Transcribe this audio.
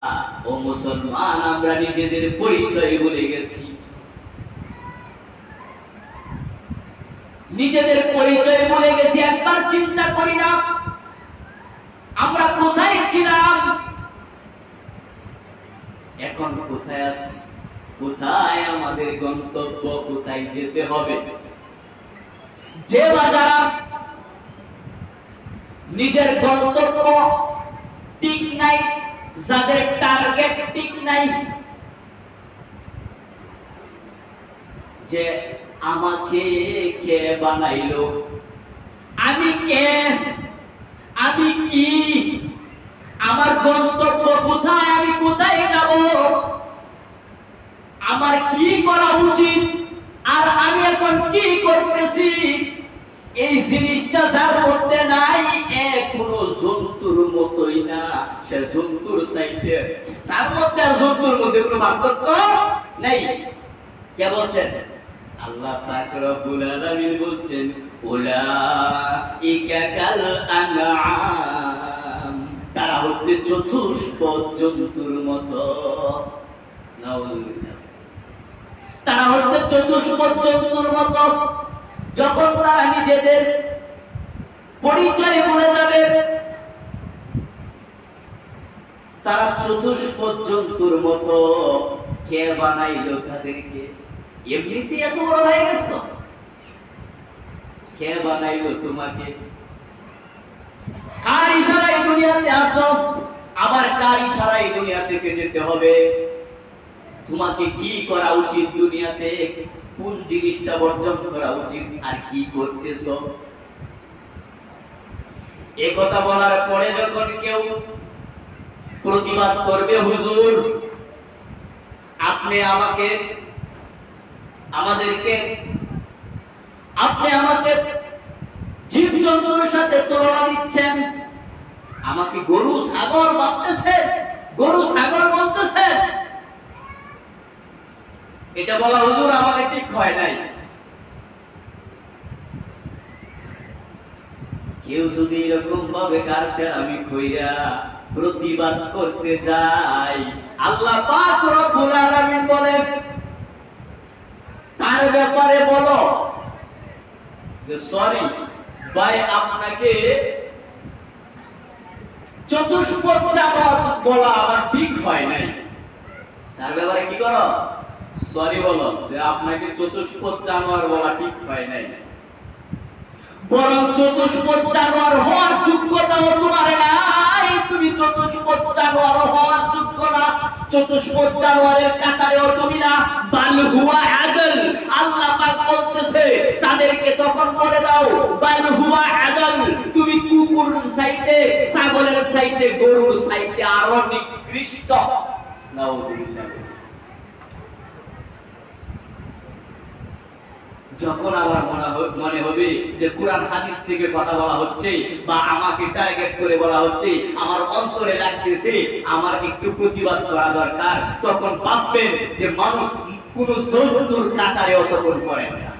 ও মুসলমান, আমরা নিজেদের পরিচয় ভুলে গেছি। নিজেদের পরিচয় ভুলে গেছি। একবার চিন্তা করি না আমরা কোথায় ছিলাম, এখন কোথায় আছি, কোথায় আমাদের গন্তব্য, কোথায় যেতে হবে। যে বাজার নিজের গন্তব্য ঠিক নাই, যাদের টার্গেট ঠিক নাই, যে আমাকে কে বানাইলো, আমি কে, আমি কি, আমার গন্তব্য কোথায়, আমি কোথায় যাব, আমার কি করা উচিত, আর আমি এখন কি করতেছি, এই জিনিসটা যার মধ্যে নাই, কোনো জন্তুর মতোই না, সে জন্তুর চাইতে, তার মধ্যে আর জন্তুর মধ্যে কোনো পার্থক্য নেই। কে বলছেন? আল্লাহ পাক রব্বুল আলামিন বলছেন, উলাইকা কাল আনআম, তারা হচ্ছে চতুষ্পদ জন্তুর মতো। নাউযুবিল্লাহ, তারা হচ্ছে চতুষ্পদ জন্তুর মতো। যখন তারা নিজেদের পরিচয় ভুলে যাবে, তারা চতুষ্পদ জন্তুর মতো। কে বানাইলো তাদেরকে? এমনিতেই এত বড় হয়ে গেছ, কে বানাইলো তোমাকে? কার ইশারায় দুনিয়াতে আসো, আবার কার ইশারায় দুনিয়া থেকে যেতে হবে? তোমাকে কি করা উচিত দুনিয়াতে, কোন জিনিসটা বর্জন করা উচিত, আর কি করতেছো? এই কথা বলার পরে যখন কেউ প্রতিবাদ করবে, হুজুর আপনি আমাকে, আমাদেরকে, আপনি আমাকে জীবজন্তুর সাথে তুলনা দিচ্ছেন, আমাকে গরু ছাগল ভাবতেছেন, গরু ছাগল বলতেছেন, এটা বলা হুজুর আমাকে ঠিক হয় নাই। কেউ যদি এরকম ভাবে কারদের আমি কইরা প্রতিবাদ করতে যাই, আল্লাহ পাক রব্বুল আলামিন বলেন তার ব্যাপারে বলো যে সরি ভাই, আপনাকে চতুষ্পদ জানোয়ার বলা আমার ঠিক হয় নাই। তার ব্যাপারে কি করো? সরি বলো যে আপনাকে চতুষ্পদ জানোয়ার বলা ঠিক হয় নাই। বরং চতুষ্পদ জানোয়ার হওয়ার যোগ্যতাও তোমার নাই, তুমি চতুষ্পদ জানোয়ার হওয়ার যোগ্য না, চতুষ্পদ জানোয়ারের কাতারেও তুমি না। বাল হুয়া আদল, আল্লাহ পাক বলতেছে তাদেরকে তখন বলে দাও, বাল হুয়া আদল, তুমি কুকুর চাইতে, ছাগলের চাইতে, গরুর চাইতে আরো নিকৃষ্ট। নাউযুবিল্লাহ। যখন আবার মনে হবে যে কোরআন হাদিস থেকে কথা বলা হচ্ছে, বা আমাকে টার্গেট করে বলা হচ্ছে, আমার অন্তরে লাগতেছে আমার একটু প্রতিবাদ করা দরকার, তখন ভাববেন যে মানুষ কোন জন্তুর কাতারে অতক্ষণ করেন না।